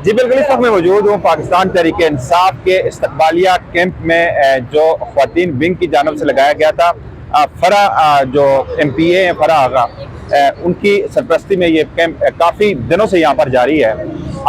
जी बिल्कुल, इस वक्त मैं मौजूद हूँ पाकिस्तान तहरीक इंसाफ के इस्तकबालिया कैंप में जो ख्वातीन विंग की जानब से लगाया गया था। फरा जो MPA हैं फरा आगा, उनकी सरपरस्ती में ये कैंप काफ़ी दिनों से यहाँ पर जारी है।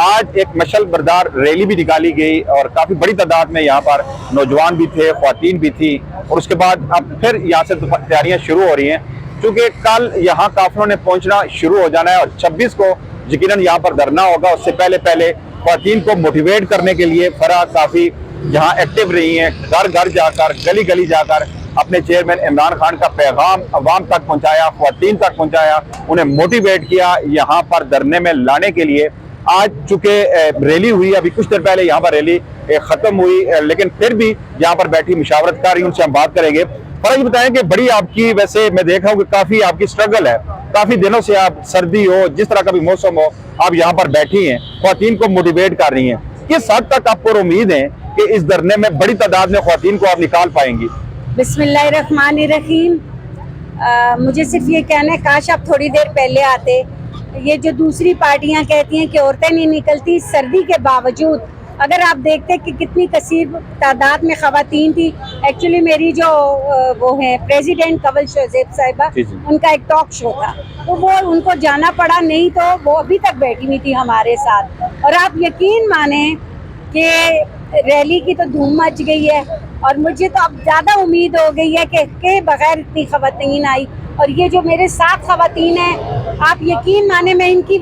आज एक मशल बरदार रैली भी निकाली गई और काफ़ी बड़ी तादाद में यहाँ पर नौजवान भी थे, ख्वातीन भी थी। और उसके बाद अब फिर यहाँ से तैयारियाँ शुरू हो रही हैं, क्योंकि कल यहाँ काफिलों ने पहुँचना शुरू हो जाना है और 26 को यकीनन यहाँ पर धरना होगा। उससे पहले पहले ख्वातीन को मोटिवेट करने के लिए फरा काफ़ी यहाँ एक्टिव रही हैं, घर घर जाकर, गली गली जाकर अपने चेयरमैन इमरान खान का पैगाम अवाम तक पहुँचाया, ख्वातीन तक पहुँचाया, उन्हें मोटिवेट किया यहाँ पर धरने में लाने के लिए। आज चूंकि रैली हुई, अभी कुछ देर पहले यहाँ पर रैली ख़त्म हुई, लेकिन फिर भी यहाँ पर बैठी मुशावरतकारी, उनसे हम बात करेंगे। फरा जी बताएं कि बड़ी आपकी, वैसे मैं देख रहा हूँ कि काफ़ी आपकी स्ट्रगल है, काफ़ी दिनों से आप, सर्दी हो, जिस तरह का भी मौसम हो, आप यहाँ पर बैठी हैं, ख्वातीन को मोटिवेट कर रही हैं। किस हद तक आपको उम्मीद है कि इस धरने में बड़ी तादाद में ख्वातीन को आप निकाल पाएंगी? बिस्मिल्लाहिर्रहमानिर्रहीम। मुझे सिर्फ ये कहना है, काश आप थोड़ी देर पहले आते। ये जो दूसरी पार्टियां कहती हैं कि औरतें नहीं निकलती, सर्दी के बावजूद अगर आप देखते कि कितनी कसीर तादाद में ख़वातीन थी। एक्चुअली मेरी जो वो है प्रेसिडेंट कंवल शोजेब साहिबा, उनका एक टॉक शो था, तो वो उनको जाना पड़ा, नहीं तो वो अभी तक बैठी हुई थी हमारे साथ। और आप यकीन माने कि रैली की तो धूम मच गई है और मुझे तो अब ज़्यादा उम्मीद हो गई है कि बगैर इतनी ख़वातीन आई। और ये जो मेरे साथ ख़वातीन हैं, आप यकीन माने मैं इनके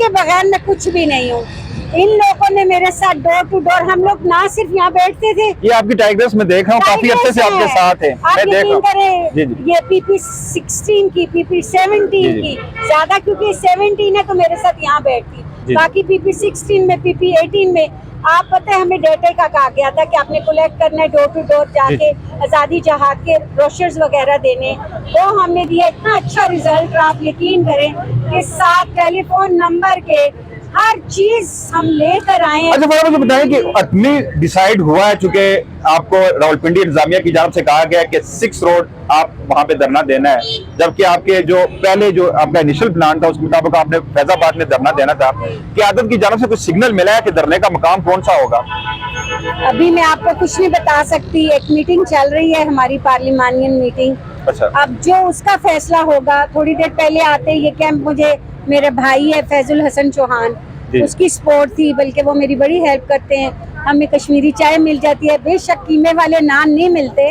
बगैर मैं कुछ भी नहीं हूँ। इन लोगों ने मेरे साथ डोर टू डोर, हम लोग ना सिर्फ यहाँ बैठते थे, ये आपकी टाइगर्स में देख रहा हूँ, काफी अच्छे से आपके साथ है, आप यकीन करें, ये PP16 की, PP17 की ज्यादा, क्योंकि 17 है तो मेरे साथ यहाँ बैठती, बाकी PP16 में, PP18 में। आप पता है हमें डेटे का कहा गया था कि आपने कलेक्ट करना है, डोर टू डोर जाके आज़ादी जहाद के ब्रोशर्स वगैरह देने, वो हमने दिया। इतना अच्छा रिजल्ट, आप यकीन करें कि 7 टेलीफोन नंबर के हर चीज हम लेकर आए हैं। अच्छा मुझे बताएं कि अपनी डिसाइड हुआ है, चूंकि आपको रावलपिंडी इंतजामिया की जानब से कहा गया है कि 6 रोड आप वहां पे धरना देना है, जबकि आपके जो पहले जो आपका इनिशियल प्लान था उसके मुताबिक आपने फैजाबाद में धरना देना था। क़यादत की जानब से कुछ सिग्नल मिला है कि धरने का मकाम कौन सा होगा? अभी मैं आपको कुछ नहीं बता सकती, एक मीटिंग चल रही है हमारी, पार्लिमानियन मीटिंग। अच्छा। अब जो उसका फैसला होगा, थोड़ी देर पहले आते ये कैंप, मुझे मेरे भाई है फैजुल हसन चौहान, उसकी सपोर्ट थी, बल्कि वो मेरी बड़ी हेल्प करते हैं। हमें कश्मीरी चाय मिल जाती है, बेशक कीमे वाले नान नहीं मिलते,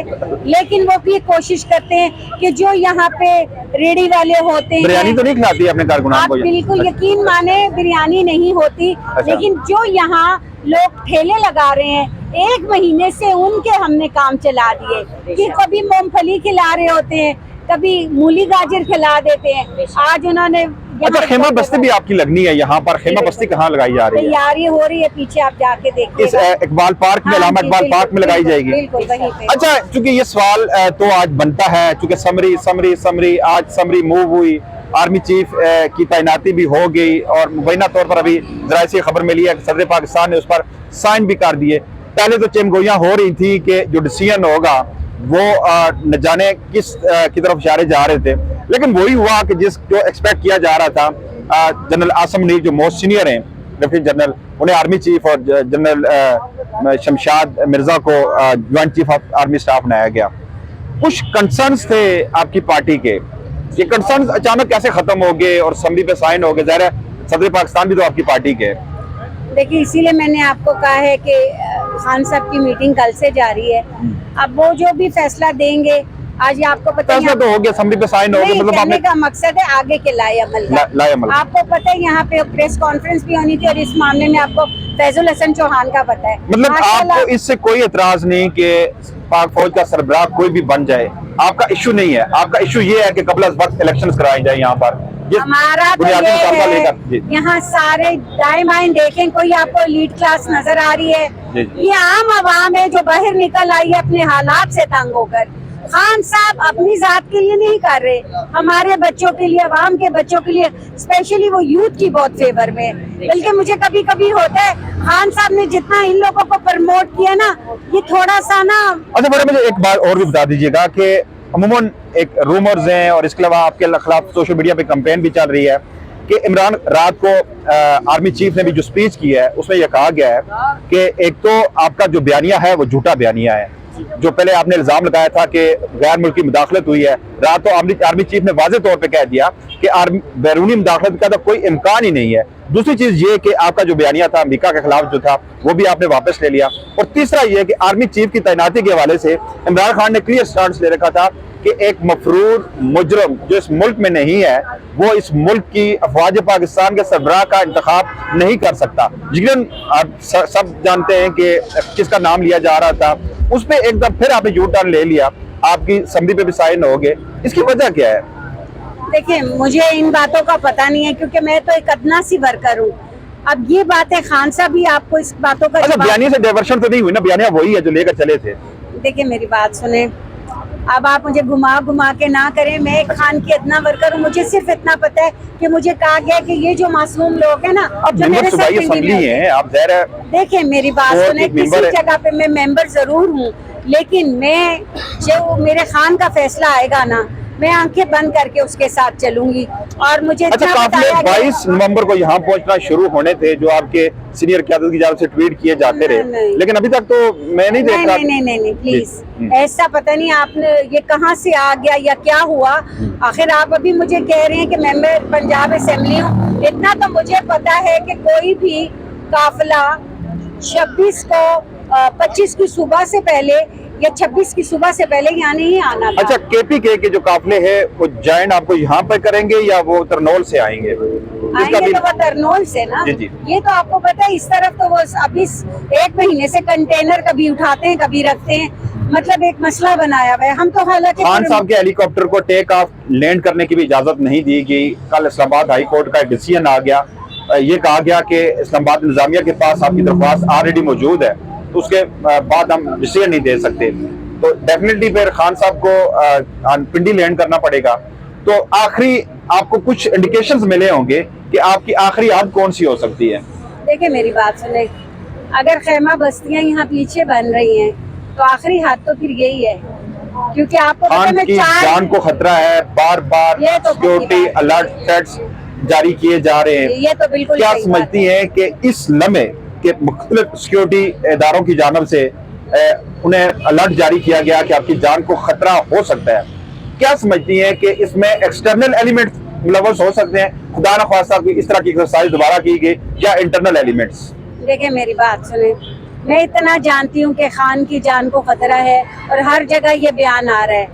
लेकिन वो भी कोशिश करते हैं कि जो यहाँ पे रेडी वाले होते हैं। बिरयानी तो नहीं खिलाती अपने कारकुनान को? बिल्कुल यकीन माने बिरयानी नहीं होती। लेकिन जो यहाँ लोग ठेले लगा रहे हैं, 1 महीने से उनके हमने काम चला दिए कि कभी मूंगफली खिला रहे होते हैं, कभी मूली गाजर खिला देते हैं। आज उन्होंने, अच्छा, खेमा बस्ती भी आपकी लगनी है यहाँ पर? खेमा बस्ती कहाँ लगाई जा रही है? तैयारी हो रही है, पीछे आप जाके देखिए, इस इकबाल पार्क में, इलामा इकबाल पार्क में लगाई जाएगी। बिल्कुल वहीं पे। अच्छा, चूंकि ये सवाल तो आज बनता है, चूंकि समरी आज समरी मूव हुई, आर्मी चीफ की तैनाती भी हो गई और मुबैना तौर पर अभी जरा से खबर मिली है कि सदर पाकिस्तान ने उस पर साइन भी कर दिए। पहले तो चमगोइयां हो रही थी कि जो डिसीजन होगा वो न जाने किस की तरफ इशारे जा रहे थे, लेकिन वही हुआ कि जो एक्सपेक्ट किया जा रहा था। जनरल आसम नीर जो मोस्ट सीनियर हैं, लेफ्टिनेंट जनरल, उन्हें आर्मी चीफ, और जनरल शमशाद मिर्जा को joint chief of army staff बनाया गया। कुछ कंसर्न्स थे आपकी पार्टी के, ये कंसर्न्स अचानक कैसे खत्म हो गए और असम्बली पे साइन हो गए? ज़ाहिर है सदर पाकिस्तान भी तो आपकी पार्टी के। देखिए, इसीलिए मैंने आपको कहा है कि खान साहब की मीटिंग कल से जारी है। अब वो जो भी फैसला देंगे, आज आपको पता है तो हो गया, असम्बली पे साइन हो गया, मतलब कहने का मकसद है आगे के लाए अमल। आपको पता है यहाँ पे प्रेस कॉन्फ्रेंस भी होनी थी और इस मामले में आपको फैजुल हसन चौहान का पता है। मतलब आपको इससे कोई एतराज नहीं कि पाक फौज का सरबराह कोई भी बन जाए? आपका इशू नहीं है, आपका इशू ये है कि कबल वक्त इलेक्शंस कराए जाए यहाँ पर। हमारा तो ये है, यहाँ सारे दाएं बाएं देखें, कोई आपको लीड क्लास नजर आ रही है? ये आम आवाम है जो बाहर निकल आई है अपने हालात से तंग होकर। खान साहब अपनी जात के लिए नहीं कर रहे, हमारे बच्चों के लिए, आवाम के बच्चों के लिए, स्पेशली वो यूथ की बहुत फेवर में। बल्कि मुझे कभी कभी होता है, खान साहब ने जितना इन लोगों को प्रमोट किया ना, ये थोड़ा सा ना। अच्छा बड़ा, मुझे एक बात और भी बता दीजिएगा कि अमूमन एक रूमर्स हैं और इसके अलावा आपके खिलाफ सोशल मीडिया पे कैंपेन भी चल रही है कि इमरान रात को आर्मी चीफ ने भी जो स्पीच की है उसमें यह कहा गया है कि एक तो आपका जो बयानिया है वो झूठा बयानिया है। जो पहले आपने इल्जाम लगाया था कि गैर मुल्की मुदाखलत हुई है, रात तो आर्मी चीफ ने वाज़ेह तौर पे कह दिया कि बैरूनी मुदाखलत का तो कोई इम्कान ही नहीं है। दूसरी चीज ये कि आपका जो बयानिया था अमेरिका के खिलाफ जो था वो भी आपने वापस ले लिया। और तीसरा ये कि आर्मी चीफ की तैनाती के हवाले से इमरान खान ने क्लियर स्टांस ले रखा था कि एक मफरूर मुजरम जो इस मुल्क में नहीं है वो इस मुल्क की अफवाज पाकिस्तान के सरबराह का इंतखाब नहीं कर सकता। जिन आप सब जानते हैं कि किसका नाम लिया जा रहा था, उस पर एकदम फिर आपने यू टर्न ले लिया, आपकी संधि पे भी साइन हो गए। इसकी वजह क्या है? देखिए, मुझे इन बातों का पता नहीं है क्योंकि मैं तो एक अदना सी वर्कर हूँ। अब ये बातें खान साहब भी आपको इस बातों का बयानिया से डाइवर्शन तो नहीं हुई ना, बयानिया वही है जो लेकर चले थे। देखिए मेरी बात सुने, अब आप मुझे घुमा घुमा के ना करें। मैं एक खान की इतना वर्कर हूँ, मुझे सिर्फ इतना पता है कि मुझे कहा गया कि ये जो मासूम लोग हैं ना, जो मेरे साथ आप देखिए मेरी बात सुने, किसी जगह पे मैं मेंबर जरूर हूँ, लेकिन मैं जो मेरे खान का फैसला आएगा ना, मैं आंखें बंद करके उसके साथ चलूंगी। और मुझे अच्छा, काफिले 22 नवंबर को यहाँ पहुँचना शुरू होने थे जो आपके सीनियर क़यादत की जानिब से ट्वीट किए जाते रहे, लेकिन अभी तक तो मैं नहीं देख रहा। नहीं प्लीज, ऐसा पता नहीं आपने ये कहाँ से आ गया या क्या हुआ। आखिर आप अभी मुझे कह रहे हैं कि मैं पंजाब असेंबली हूँ। इतना तो मुझे पता है कि कोई भी काफिला 26 को 25 की सुबह से पहले या 26 की सुबह से पहले यहाँ नहीं आना था। अच्छा, केपीके के जो काफिले हैं वो ज्वाइन आपको यहाँ पर करेंगे या वो तरनौल से आएंगे? आएंगे तो वो तरनौल से ना। जी। ये तो आपको पता है, इस तरफ तो वो अभी 1 महीने से कंटेनर कभी उठाते हैं कभी रखते हैं, मतलब एक मसला बनाया हुआ है। हम तो हालांकि खान साहब के हेलीकॉप्टर को टेक ऑफ लैंड करने की भी इजाजत नहीं दी गई। कल इस्लामाबाद हाई कोर्ट का डिसीजन आ गया, ये कहा गया कि इस्लामाबाद इंतजामिया के पास आपकी दरख्वास्त ऑलरेडी मौजूद है, तो उसके बाद हम डिसीजन नहीं दे सकते। तो डेफिनेटली फिर खान साहब को पिंडी लैंड करना पड़ेगा। तो आखिरी आपको कुछ इंडिकेशंस मिले होंगे कि आपकी आखिरी याद कौन सी हो सकती है? देखिए मेरी बात सुने, अगर खैमा बस्तियां यहाँ पीछे बन रही हैं तो आखिरी हाथ तो फिर यही है, क्योंकि आपको खान की जान को खतरा है, बार बार सिक्योरिटी अलर्ट थ्रेट्स जारी किए जा रहे हैं। ये तो बिल्कुल क्या समझती हैं कि इस लम्हे के मुख्तलिफ सिक्योरिटी इदारों की जानब से उन्हें अलर्ट जारी किया गया कि आपकी जान को खतरा हो सकता है, क्या समझती हैं कि इसमें एक्सटर्नल एलिमेंट मुलव्वस हो सकते हैं? खुदा न ख्वास्ता इस तरह की एक्सरसाइज दोबारा की गई, या इंटरनल एलिमेंट्स? देखिए मेरी बात सुने, मैं इतना जानती हूँ कि खान की जान को खतरा है और हर जगह ये बयान आ रहा है,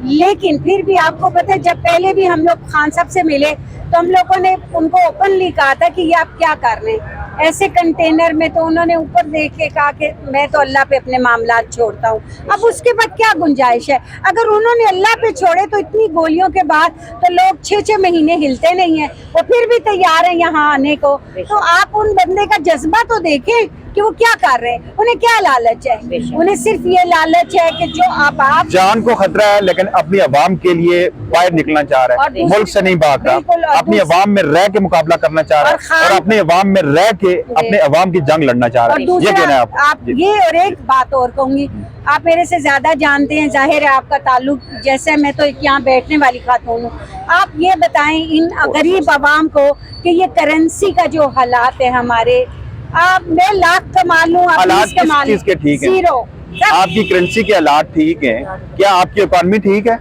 लेकिन फिर भी आपको पता है जब पहले भी हम लोग खान साहब से मिले तो हम लोगों ने उनको ओपनली कहा था कि ये आप क्या कर रहे हैं ऐसे कंटेनर में, तो उन्होंने ऊपर देख के कहा कि मैं तो अल्लाह पे अपने मामलात छोड़ता हूँ। अब उसके बाद क्या गुंजाइश है? अगर उन्होंने अल्लाह पे छोड़े तो इतनी गोलियों के बाद तो लोग 6-6 महीने हिलते नहीं हैं, वो फिर भी तैयार हैं यहाँ आने को। तो आप उन बंदे का जज्बा तो देखें कि वो क्या कर रहे हैं, उन्हें क्या लालच है? उन्हें सिर्फ ये लालच है कि जो आप जान को खतरा है लेकिन अपनी अवाम के लिए बाहर निकलना चाह रहा है, मुल्क से नहीं भाग रहा, अपनी अवाम में रह के मुकाबला करना चाह रहा है और अपने अवाम में रह के अपने अवाम की जंग लड़ना चाह रहा है। ये कहना है आप ये। और एक बात और कहूंगी, आप मेरे से ज्यादा जानते हैं, जाहिर है आपका ताल्लुक, जैसे मैं तो यहाँ बैठने वाली खातून हूँ। आप ये बताएं इन गरीब अवाम को कि ये करेंसी का जो हालात है हमारे, आप मैं लाख कमा लूं, के ठीक है, आपकी करेंसी के हालात ठीक हैं, क्या आपकी इकॉनमी ठीक है?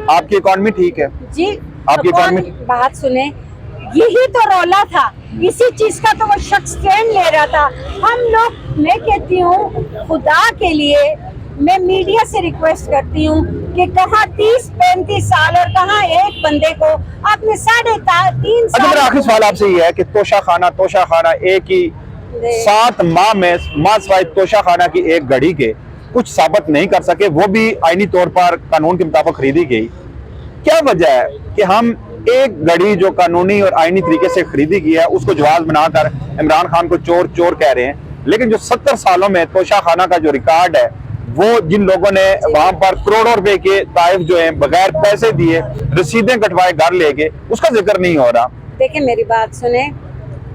आपकी इकॉनमी ठीक है जी, आपकी इकॉनमी। बात सुने, यही तो रौला था, इसी चीज का तो वो शख्स स्टैंड ले रहा था। हम लोग, मैं कहती हूँ खुदा के लिए मैं मीडिया से रिक्वेस्ट करती हूँ कि कहाँ 30-35 साल और कहाँ एक बंदे को आपने 3.5 साल। मेरा आखिरी सवाल आपसे ये है कि तोशा खाना एक ही 7 माह में मासवाई तोशा खाना की एक घड़ी के कुछ साबित नहीं कर सके, वो भी आईनी तौर पर कानून के मुताबिक खरीदी गई। क्या वजह है कि हम एक घड़ी जो कानूनी और आईनी तरीके से खरीदी गई है उसको जवाब बनाकर इमरान खान को चोर चोर कह रहे हैं, लेकिन जो 70 सालों में तोशा खाना का जो रिकॉर्ड है, वो जिन लोगों ने वहां पर करोड़ों रुपए के ताइफ जो है बगैर पैसे दिए रसीदें कटवाए घर ले गए, उसका जिक्र नहीं हो रहा। देखिए मेरी बात सुने,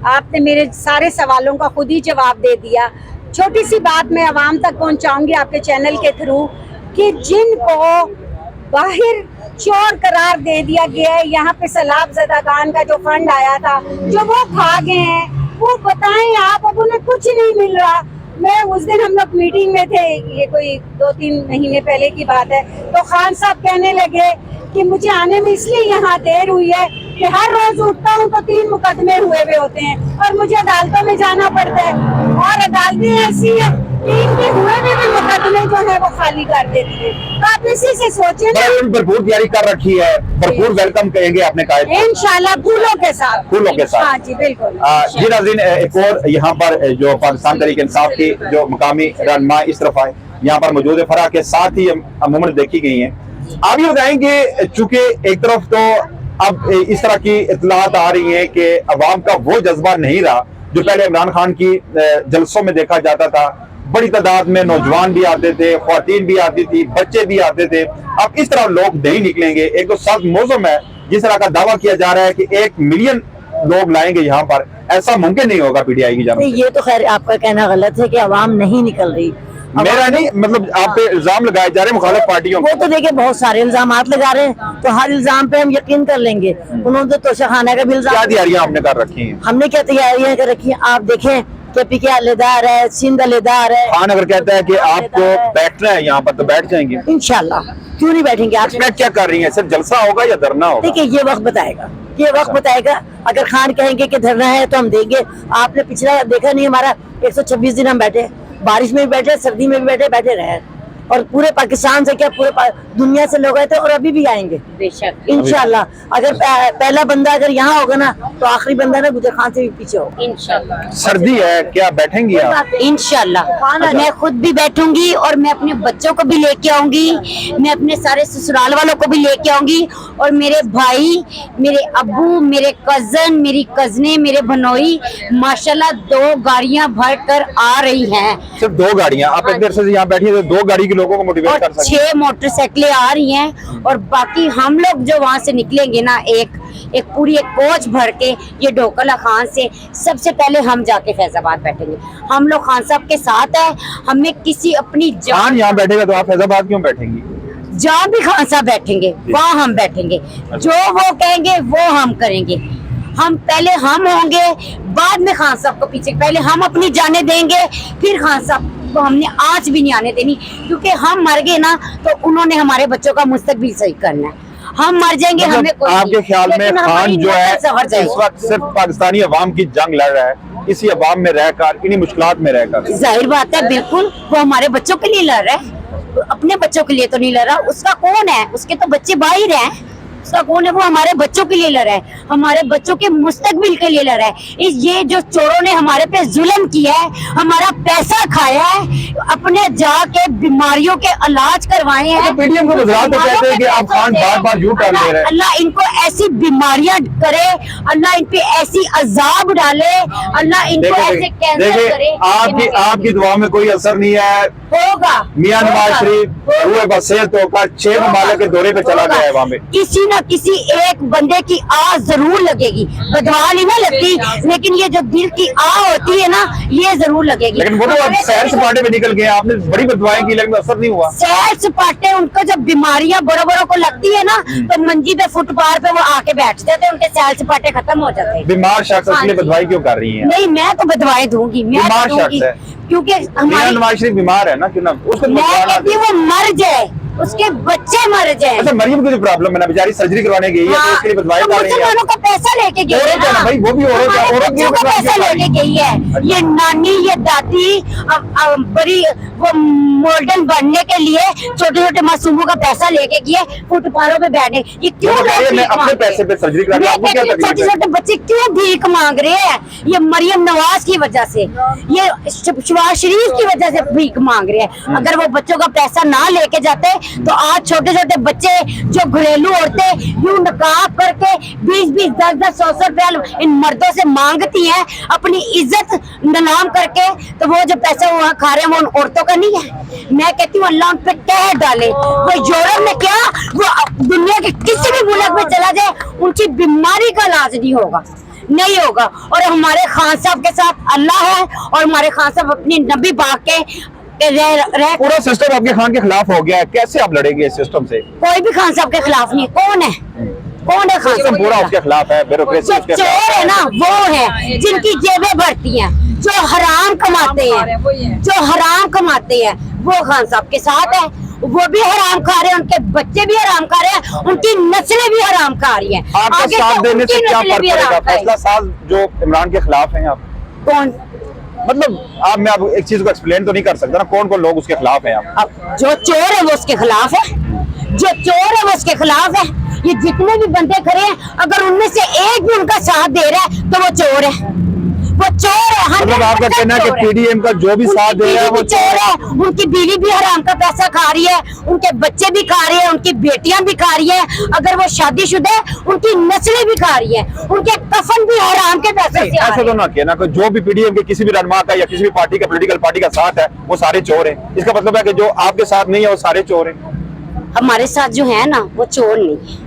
आपने मेरे सारे सवालों का खुद ही जवाब दे दिया। छोटी सी बात मैं आवाम तक पहुंचाऊंगी आपके चैनल के थ्रू कि जिनको बाहर चोर करार दे दिया गया है। यहाँ पे सैलाब ज़दागान का जो फंड आया था, जो वो खा गए हैं, वो बताएं आप, अब उन्हें कुछ नहीं मिल रहा। मैं उस दिन हम लोग मीटिंग में थे, ये कोई 2-3 महीने पहले की बात है, तो खान साहब कहने लगे कि मुझे आने में इसलिए यहाँ देर हुई है कि हर रोज उठता हूँ तो 3 मुकदमे हुए हुए हैं और मुझे अदालतों में जाना पड़ता है, और अदालतें ऐसी हैं 3 के हुए भी मुकदमे जो है वो खाली कर देती है। तो आप इसी से सोचें ना, भरपूर तैयारी कर रखी है, भरपूर वेलकम करेंगे आपने कहा है। इंशाल्लाह फूलों के साथ, फूलों के साथ। हाँ जी बिल्कुल। जी नाज़रीन, एक और यहाँ पर जो पाकिस्तान तहरीक इंसाफ की जो मकामी रहनुमा इस तरफ आए, यहाँ पर मौजूद है, फरा के साथ ही अमूमन देखी गई हैं। आप ये बताएंगे, चूंकि एक तरफ तो अब इस तरह की इत्तलात आ रही है कि अवाम का वो जज्बा नहीं रहा जो पहले इमरान खान की जलसों में देखा जाता था। बड़ी तादाद में नौजवान भी आते थे, ख्वातीन भी आती थी, बच्चे भी आते थे। अब इस तरह लोग नहीं निकलेंगे। एक तो सख्त मौसम है, जिस तरह का दावा किया जा रहा है कि 1 मिलियन लोग लाएंगे यहाँ पर, ऐसा मुमकिन नहीं होगा पीटीआई की जानिब से। ये तो खैर आपका कहना गलत है कि अवाम नहीं निकल रही। मेरा नहीं, मतलब आप पे इल्जाम लगाए जा रहे हैं मुखालिफ पार्टियों वो तो देखिए बहुत सारे इल्जाम लगा रहे हैं, तो हर इल्जाम पे हम यकीन कर लेंगे। उन्होंने तो तोशाखाना का भी इल्जाम, क्या तैयारियां आपने कर रखी हैं? हमने क्या तैयारियां कर रखी हैं आप देखें कि पीके अलेदार है, सिंध अलेदार है। खान अगर कहता है कि आपको बैठना है यहाँ पर तो बैठ जाएंगे इंशाल्लाह, क्यों नहीं बैठेंगे आप? एक्सपेक्ट क्या कर रही हैं? सिर्फ जलसा होगा या धरना होगा? देखिए ये वक्त बताएगा, ये वक्त बताएगा। अगर खान कहेंगे कि धरना है तो हम देंगे। आपने पिछला देखा नहीं, हमारा 126 दिन हम बैठे, बारिश में भी बैठे, सर्दी में भी बैठे रहे, और पूरे पाकिस्तान से क्या पूरे दुनिया से लोग आए थे और अभी भी आएंगे बेशक इंशाल्लाह। अगर पहला बंदा अगर यहाँ होगा ना तो आखिरी बंदा ना गुजर खान से भी पीछे होगा इंशाल्लाह। सर्दी है, क्या बैठेंगी आप? इंशाल्लाह मैं खुद भी बैठूंगी और मैं अपने बच्चों को भी लेके आऊंगी, मैं अपने सारे ससुराल वालों को भी लेके आऊंगी, और मेरे भाई, मेरे अब्बू, मेरे कजन, मेरी कजने, मेरे भनोई माशाल्लाह 2 गाड़ियां भर कर आ रही हैं, सिर्फ 2 गाड़ियां? आप एक देर से यहाँ बैठी है तो 2 गाड़ी के लोगों को मोटिवेट और कर सकते 6 मोटरसाइकिलें आ रही हैं, और बाकी हम लोग जो वहाँ से निकलेंगे ना, एक पूरी एक कोच भर के ये ढोकला खान से सबसे पहले हम जाके फैजाबाद बैठेंगे। हम लोग खान साहब के साथ है, हमें किसी अपनी खान यहाँ बैठेगा तो आप फैजाबाद क्यों बैठेंगी? जहाँ भी खान साहब बैठेंगे वहाँ हम बैठेंगे, जो वो कहेंगे वो हम करेंगे। हम पहले हम होंगे, बाद में खान साहब को पीछे, पहले हम अपनी जाने देंगे, फिर खान साहब को हमने आँच भी नहीं आने देनी, क्योंकि हम मर गए ना तो उन्होंने हमारे बच्चों का मुस्तकबिल सही करना है। हम मर जाएंगे, मतलब हमें कोई आपके ख्याल में लेकिन खान हमारी जो है सवर इस जाएगी। वक्त सिर्फ पाकिस्तानी अवाम की जंग लड़ रहा है, इसी अवाम में रहकर, इन्हीं मुश्किलात में रहकर? जाहिर बात है, बिल्कुल वो हमारे बच्चों के लिए लड़ रहा है, अपने बच्चों के लिए तो नहीं लड़ रहा। उसका कौन है? उसके तो बच्चे बाहर हैं, उसका कौन है? वो हमारे बच्चों के लिए लड़ रहा है, हमारे बच्चों के मुस्तकबिल के लिए लड़ रहा है। ये जो चोरों ने हमारे पे जुल्म किया है, हमारा पैसा खाया है, अपने जाके बीमारियों के इलाज करवाए हैं। तो पीडीएम को गुजरात तो कहते हैं कि आप खान बार-बार झूठ डाल दे रहे हैं। अल्लाह इनको ऐसी बीमारियां करे, अल्लाह इन पे ऐसी अजाब डाले, अल्लाह इनको ऐसे कैंसर करे। आपकी दुआ में कोई असर नहीं है। होगा मियां नवाज शरीफ हुए बसेहत होकर 6 ममालिक के दौरे पे चला गया है वहाँ पे। किसी न किसी एक बंदे की आह जरूर लगेगी, बदवा नहीं ना लगती, लेकिन ये जो दिल की आह होती है ना, ये जरूर लगेगी। लेकिन वो तो अब सैर सपाटे में निकल गए, आपने बड़ी बदवाएं की लेकिन असर नहीं हुआ। सैर सपाटे, उनको जब बीमारियां बड़ों बड़ों को लगती है ना तो मंजी पे फुटपाथ पे वो आके बैठ जाते हैं, उनके सैर सपाटे खत्म हो जाते हैं। बीमार शख्स के लिए बदवाई क्यों कर रही है? नहीं, मैं तो बदवाएं दूंगी, मैं बीमार तो दूंगी, शख्स है। क्योंकि मियां हमारी, नवाज शरीफ बीमार है ना, क्यों ना उसको मैं कहती हूँ वो मर जाए, उसके बच्चे मर जाए। अच्छा, मरियम की जो प्रॉब्लम है ना, बेचारी सर्जरी करवाने गई है, तो उसके लिए बदवाई तो कर रही है। मुसलमानों का पैसा लेके गई है औरत है ना भाई, वो भी औरत है, हमारे औरत बच्चों का पैसा लेके गई है। ये नानी, ये दादी बड़ी वो मॉडर्न बनने के लिए छोटे छोटे मासूमों का पैसा लेके गए, फुटपाथों पे बैठे। ये क्यों वो कह रही है, मैं अपने पैसे पे सर्जरी करा रही हूं, आपको क्या तकलीफ है? छोटे छोटे बच्चे क्यों भीख मांग रहे हैं? ये मरियम नवाज की वजह से, ये शहबाज शरीफ की वजह से भीख मांग रहे हैं। अगर वो बच्चों का पैसा ना लेके जाते तो आज छोटे छोटे बच्चे जो घरेलू औरतें यूं नकाब करके 20-20, 10-10, 100-100 रुपया इन मर्दों से मांगती हैं अपनी इज्जत नीलाम करके, तो वो जो पैसा वहाँ खा रहे हैं वो उन औरतों का नहीं है। मैं कहती हूँ अल्लाह उन पे कहर डाले। वो यूरोप में क्या, वो दुनिया के किसी भी मुल्क में चला जाए, उनकी बीमारी का इलाज नहीं होगा, नहीं होगा। और हमारे खान साहब के साथ अल्लाह है, और हमारे खान साहब अपनी नबी पाक के के रह पूरा सिस्टम आपके खान के खिलाफ हो गया है, कैसे आप लड़ेंगे इस सिस्टम से? कोई भी खान साहब के खिलाफ नहीं। कौन है खान सिस्टम साहब पूरा उसके खिलाफ है, ब्यूरोक्रेसी जो उसके चोर खिलाफ है ना वो है जिनकी जेबें भरती हैं, जो हराम कमाते हैं, जो हराम कमाते हैं वो खान साहब के साथ है। वो भी हराम खा रहे हैं, उनके बच्चे भी हराम खा रहे हैं, उनकी नस्लें भी हराम खा रही हैं। आपका आगे साथ तो देने से उनकी क्या नस्लें फर्क भी पड़ेगा? हराम खाएंगी। फैसला साज जो इमरान के खिलाफ हैं आप, कौन? मतलब मैं आप एक चीज को एक्सप्लेन तो नहीं कर सकता ना, कौन कौन लोग उसके खिलाफ हैं आप? अब जो चोर है वो उसके खिलाफ है, जो चोर है वो उसके खिलाफ है। ये जितने भी बंदे खड़े हैं, अगर उनमें से एक भी उनका साथ दे रहा है तो वो चोर है, वो चोर है। मतलब आपका कहना है कि पीडीएम का जो भी साथ दे रहा है वो चोर है। उनकी बीवी भी हराम का पैसा खा रही है, उनके बच्चे भी खा रहे हैं, उनकी बेटियां भी खा रही है, अगर वो शादीशुदा है उनकी नस्लें भी खा रही है, उनके कफन भी हराम के पैसे से आ ऐसा रहे तो हैं। ना कहना कि जो भी पीडीएम के किसी भी रहनुमा का या किसी भी पार्टी का पॉलिटिकल पार्टी का साथ है वो सारे चोर हैं। इसका मतलब है कि जो आपके साथ नहीं है वो सारे चोर हैं। हमारे साथ जो है ना वो चोर नहीं है,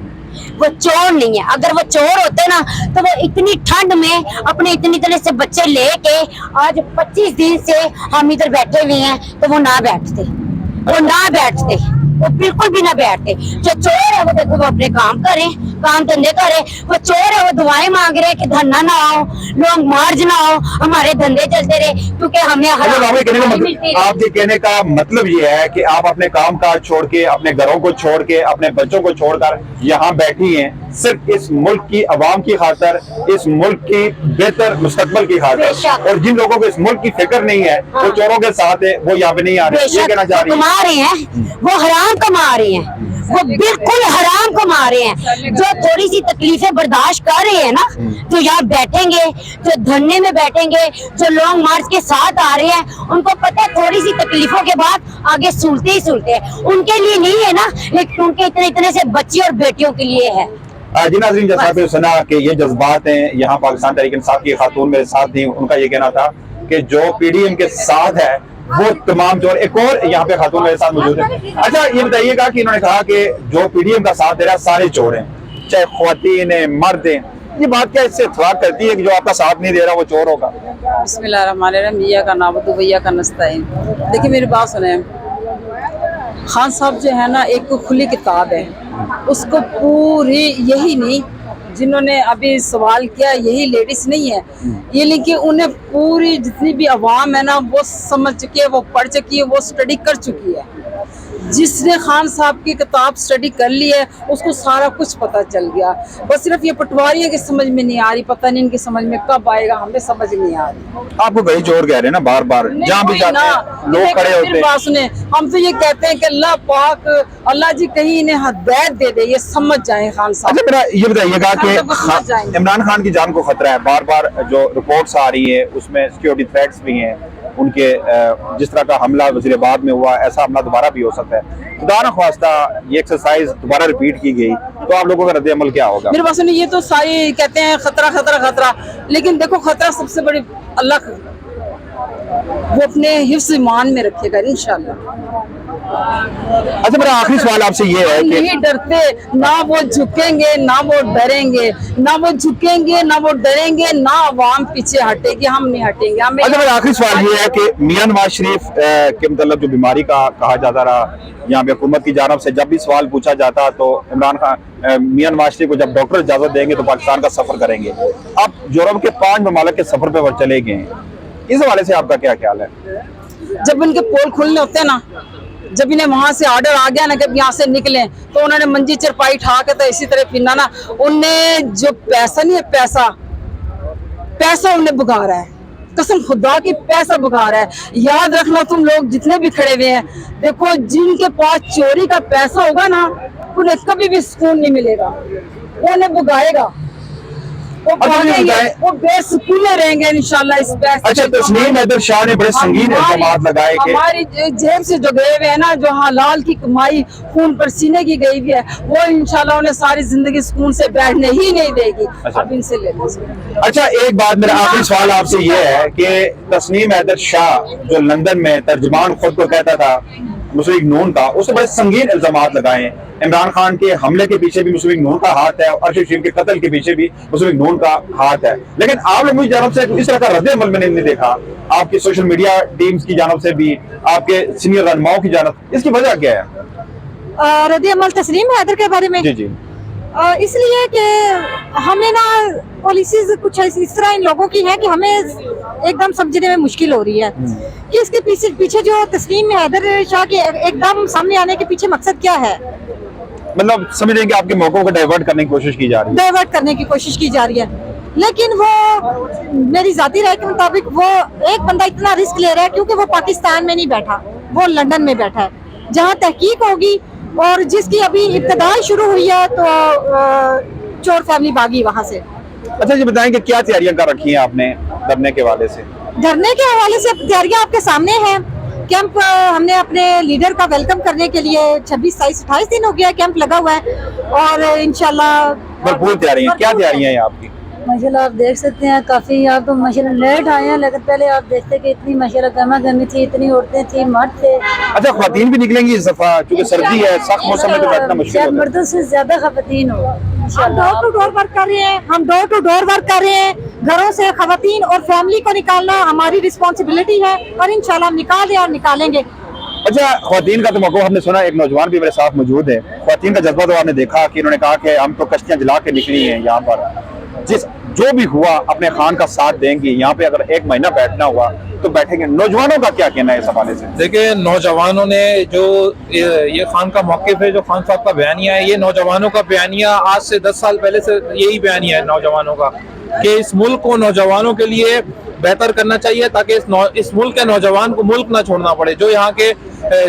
वो चोर नहीं है। अगर वो चोर होते ना तो वो इतनी ठंड में अपने इतनी तरह से बच्चे लेके आज 25 दिन से हम इधर बैठे हुए हैं तो वो ना बैठते, वो ना बैठते, वो बिल्कुल भी ना बैठते। जो चोर है वो देखो वो अपने काम करे, काम धंधे करे। वो चोर है वो दुआएं मांग रहे हैं कि धरना ना हो, लोग मार्च ना हो, हमारे धंधे चलते रहे, क्योंकि हमें मतलब आपके कहने का मिलती मतलब, आपके कहने का मतलब ये है कि आप अपने काम काज छोड़ के, अपने घरों को छोड़ के, अपने बच्चों को छोड़कर यहाँ बैठी हैं सिर्फ इस मुल्क की आवाम की खातर, इस मुल्क की बेहतर मुस्तकबल की खातर। बेशक। और जिन लोगों को इस मुल्क की फिक्र नहीं है वो हाँ। चोरों के साथ है, वो यहाँ पे नहीं आ रहे। ये बेशक कहना चाह रही वो कमा रहे हैं, वो हराम कमा रहे हैं, वो बिल्कुल हराम कमा रहे हैं। जो थोड़ी सी तकलीफें बर्दाश्त कर रहे हैं ना, जो यहाँ बैठेंगे, जो धरने में बैठेंगे, जो लॉन्ग मार्च के साथ आ रहे हैं, उनको पता है थोड़ी सी तकलीफों के बाद आगे सुलते ही सुलते हैं। उनके लिए नहीं है ना, लेकिन उनके इतने इतने से बच्ची और बेटियों के लिए है। जी नाज़रीन, जैसा आपने सुना कि ये जज्बात हैं यहाँ पाकिस्तान तहरीक इंसाफ की खातून मेरे साथ थी, उनका ये कहना था कि जो पीडीएम के साथ है वो तमाम चोर। एक और यहाँ पे खातून मेरे साथ मौजूद है। अच्छा ये बताइएगा कि इन्होंने कहा कि जो पीडीएम का साथ दे रहा है सारे चोर हैं, चाहे ख्वातीन है मर्द हैं, ये बात क्या इससे इत्तफाक करती है कि जो आपका साथ नहीं दे रहा वो चोर होगा? बिस्मिल्लाहिर्रहमानिर्रहीम, मियां का नाबुदु वैया का नस्ताइन। देखिए मेरी बात सुने, खान साहब जो है ना एक खुली किताब है, उसको पूरी यही नहीं जिन्होंने अभी सवाल किया यही लेडीज नहीं है ये, लेकिन उन्हें पूरी जितनी भी आवाम है ना वो समझ चुकी है, वो पढ़ चुकी है, वो स्टडी कर चुकी है। जिसने खान साहब की किताब स्टडी कर ली है उसको सारा कुछ पता चल गया। बस सिर्फ ये पटवारियों की समझ में नहीं आ रही, पता नहीं इनकी समझ में कब आएगा, हमें समझ नहीं आ रही। आपको वही चोर कह रहे हैं ना बार बार, जहाँ भी जाते हैं लोग खड़े होते हैं। बात सुने, हम तो ये कहते हैं कि अल्लाह पाक, अल्लाह जी कहीं इन्हें हिदायत दे दे, ये समझ जाए खान साहब। अच्छा मेरा ये बताइएगा कि समझ जाएंगे। इमरान खान की जान को खतरा है, बार बार जो रिपोर्ट्स आ रही है उसमें सिक्योरिटी थ्रेट्स भी हैं उनके, जिस तरह का हमला वज़ीराबाद में हुआ ऐसा हमला दोबारा भी हो सकता है। खुदा न ख्वास्ता ये एक्सरसाइज दोबारा रिपीट की गई तो आप लोगों का रद्द अमल क्या होगा? मेरे पास नहीं, ये तो सारी कहते हैं खतरा खतरा खतरा, लेकिन देखो खतरा सबसे बड़ी अल्लाह वो अपने हिफ्ज़ ईमान में रखेगा इंशाल्लाह। अच्छा मेरा आखिरी सवाल आपसे ये है कि नहीं डरते, ना वो झुकेंगे ना वो डरेंगे, ना वो झुकेंगे ना वो डरेंगे, ना अवाम पीछे हटेगी, हम नहीं हटेंगे। हमें अच्छा मेरा आखिरी सवाल ये है कि मियां नवाज शरीफ के मतलब जो बीमारी का कहा जाता रहा यहाँ पे हुकूमत की जानब से, जब भी सवाल पूछा जाता तो इमरान खान मियां नवाज शरीफ को जब डॉक्टर इजाजत देंगे तो पाकिस्तान का सफर करेंगे। अब यूरोप के 5 ममालिक के सफर पे वो चले गए हैं, इस हवाले से आपका क्या ख्याल है? जब इनके पोल खुलने होते हैं ना, जब इन्हें वहां से ऑर्डर आ गया ना कि यहाँ से निकले, तो उन्होंने मंजी चरपाई ठा के तो इसी तरह फिरना ना। उन्हें जो पैसा नहीं है, पैसा उन्हें भगा रहा है, कसम खुदा की पैसा भगा रहा है। याद रखना तुम लोग जितने भी खड़े हुए हैं, देखो जिनके पास चोरी का पैसा होगा ना उन्हें कभी भी सुकून नहीं मिलेगा, वो उन्हें भगाएगा, वो भागेंगे, वो बेसुकून रहेंगे इंशाल्लाह इस पैसे। अच्छा तस्नीम हैदर शाह ने बड़े संगीन इल्जामात लगाए कि हमारी जेब से जो गए हुए हैं ना, जो हलाल की कमाई खून पसीने की गई हुई है, वो इंशाल्लाह उन्हें सारी जिंदगी सुकून से बैठने ही नहीं देगी। अच्छा। अब इनसे लेना। अच्छा एक बात मेरा आखिरी सवाल आपसे ये है कि तस्नीम हैदर शाह जो लंदन में तर्जमान खुद को कहता था मुस्लिम लीग नून का, उसने बड़े संगीन इल्जामात लगाए हैं। इमरान खान के हमले के पीछे भी मुस्लिम लीग नून का हाथ है और अरशद शरीफ के कत्ल के पीछे भी मुस्लिम लीग नून का हाथ है, लेकिन आप लोग मुझे जानब से इस तरह का रद्द अमल मैंने नहीं देखा आपकी सोशल मीडिया टीम्स की जानब से भी, आपके सीनियर रहनुमाओं की जानब, इसकी वजह क्या है? रद्द अमल तस्लीम हैदर के बारे में जी जी। इसलिए कि हमें ना पॉलिसीज कुछ इस तरह इन लोगों की है कि हमें एकदम समझने में मुश्किल हो रही है कि इसके पीछे जो तस्लीम हैदर शाह के एकदम सामने आने के पीछे मकसद क्या है। मतलब समझ रहे हैं कि आपके मौकों को डाइवर्ट करने की कोशिश की जा रही है। डाइवर्ट करने की कोशिश की जा रही है, लेकिन वो मेरी जाती राय के मुताबिक वो एक बंदा इतना रिस्क ले रहा है क्योंकि वो पाकिस्तान में नहीं बैठा, वो लंदन में बैठा है जहाँ तहकीक होगी और जिसकी अभी इब्तदा शुरू हुई है, तो चोर फैमिली भागी वहाँ से। अच्छा ये बताएं कि क्या तैयारियां कर रखी हैं आपने धरने के हवाले से? धरने के हवाले से तैयारियां आपके सामने हैं। कैंप हमने अपने लीडर का वेलकम करने के लिए 26, 27, 28 दिन हो गया कैंप लगा हुआ है और इंशाल्लाह भरपूर तैयारियां। क्या तैयारियां हैं आपकी? माशाल्लाह आप देख सकते हैं काफ़ी, आप तो माशाल्लाह लेट आए हैं, लेकिन पहले आप देखते कि इतनी माशाल्लाह गरमा गमी थी, इतनी औरतें थी, मर्द थे। अच्छा ख्वातीन भी निकलेंगी इस दफा क्योंकि सर्दी है, सख्त मौसम में तो बैठना मुश्किल शायद होता है। मर्दों से ज्यादा खवातीन हो। हम डोर टू डोर वर्क कर रहे हैं, घरों से खवातीन और फैमिली को निकालना हमारी रिस्पॉन्सिबिलिटी है और इंशाल्लाह हम निकाल रहे और निकालेंगे। अच्छा ख्वातीन का तो मौका हमने सुना, एक नौजवान भी मेरे साथ मौजूद है। ख्वातीन का जज्बा तो आपने देखा कि इन्होंने कहा कि हम तो कश्तियां जला के निकली हैं यहाँ पर, जो भी हुआ अपने खान का साथ देंगी। यहाँ पे अगर एक महीना बैठना हुआ तो बैठेंगे। नौजवानों का क्या कहना है इस हवाले से? देखिए नौजवानों ने जो ये खान का मौक़िफ़ है, जो खान साहब का बयानिया है, ये नौजवानों का बयानिया आज से 10 साल पहले से यही बयानिया है नौजवानों का कि इस मुल्क को नौजवानों के लिए बेहतर करना चाहिए ताकि इस मुल्क के नौजवान को मुल्क ना छोड़ना पड़े। जो यहाँ के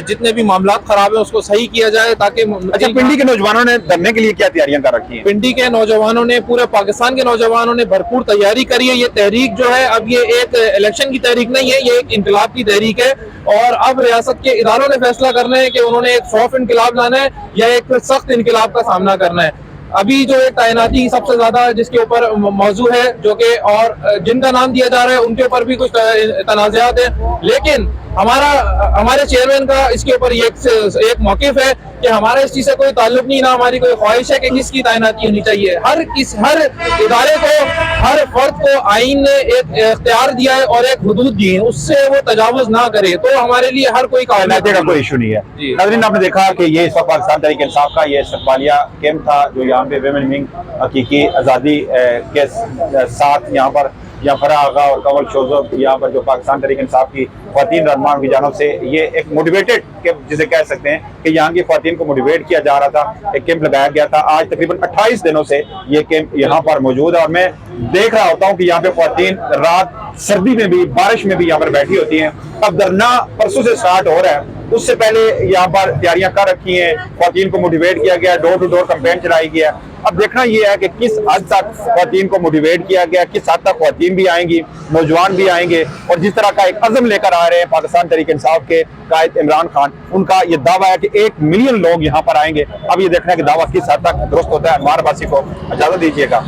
जितने भी मामलात खराब है उसको सही किया जाए ताकि। अच्छा पिंडी के नौजवानों ने धरने के लिए क्या तैयारियां कर रखी हैं? पिंडी के नौजवानों ने, पूरे पाकिस्तान के नौजवानों ने भरपूर तैयारी करी है। ये तहरीक जो है अब ये एक इलेक्शन की तहरीक नहीं है, ये एक इंकलाब की तहरीक है और अब रियासत के इदारों ने फैसला करना है कि उन्होंने एक सॉफ्ट इंकलाब लाना है या एक सख्त इंकलाब का सामना करना है। अभी जो एक तैनाती सबसे ज्यादा जिसके ऊपर मौजू है, जो कि और जिनका नाम दिया जा रहा है उनके ऊपर भी कुछ तनाज़ात है, लेकिन हमारे चेयरमैन का इसके ऊपर एक मौक़िफ़ है कि हमारा इस चीज से कोई ताल्लुक नहीं, ना हमारी कोई ख्वाहिश है कि किसकी तैनाती होनी चाहिए। हर इदारे को, हर फर्द को आईन ने एक इख्तियार दिया है और एक हुदूद दी है, उससे वो तजावुज ना करे, तो हमारे लिए हर कोई तैनाती का कोई इशू नहीं है। नाज़रीन आपने देखा कि ये इस वक्त पाकिस्तान तहरीक इंसाफ का ये इस्तक़बालिया कैंप था जो यहाँ पे विमेन विंग हकीकी आज़ादी के साथ यहाँ पर फरा आगा और कंवल शोज़ब यहाँ पर जो पाकिस्तान तहरीक इंसाफ की ख्वातीन रहनुमाओं की जानब से ये एक मोटिवेटेड कैंप जिसे कह सकते हैं कि यहाँ की ख्वातीन को मोटिवेट किया जा रहा था, एक कैंप लगाया गया था। आज तकरीबन 28 दिनों से ये कैंप यहाँ पर मौजूद है और मैं देख रहा होता हूँ कि यहाँ पे ख्वातीन रात सर्दी में भी, बारिश में भी यहाँ पर बैठी होती हैं। अब धरना परसों से स्टार्ट हो रहा है, उससे पहले यहाँ पर तैयारियां कर रखी हैं, ख्वातीन को मोटिवेट किया गया, डोर टू डोर कैंपेन चलाई गया। अब देखना यह है कि किस हद तक ख्वातीन को मोटिवेट किया गया, किस हद तक ख्वातीन भी आएंगी, नौजवान भी आएंगे और जिस तरह का एक अज़म लेकर आ रहे हैं पाकिस्तान तहरीक इंसाफ के कायद इमरान खान, उनका ये दावा है कि 1 मिलियन लोग यहाँ पर आएंगे। अब ये देखना है कि दावा किस हद तक दुरुस्त होता है। अनवार अब्बासी को इजाजत दीजिएगा।